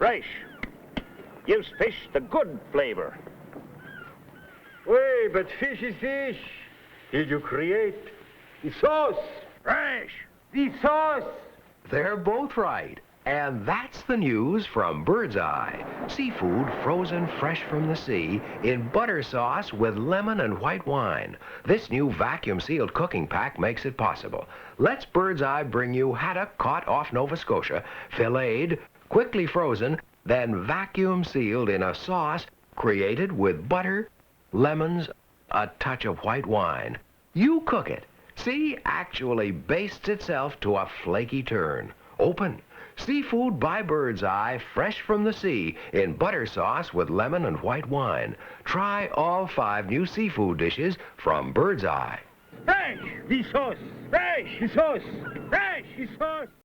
Fresh. Gives fish the good flavor. Wait, but fish is fish. Did you create the sauce? Fresh. The sauce. They're both right. And that's the news from Birdseye. Seafood frozen fresh from the sea in butter sauce with lemon and white wine. This new vacuum-sealed cooking pack makes it possible. Let's Birdseye bring you haddock caught off Nova Scotia, filleted, quickly frozen, then vacuum-sealed in a sauce created with butter, lemons, a touch of white wine. You cook it. See, actually bastes itself to a flaky turn. Open. Seafood by Birdseye, fresh from the sea, in butter sauce with lemon and white wine. Try all 5 new seafood dishes from Birdseye. Fresh, the sauce. Fresh, the sauce. Fresh, the sauce.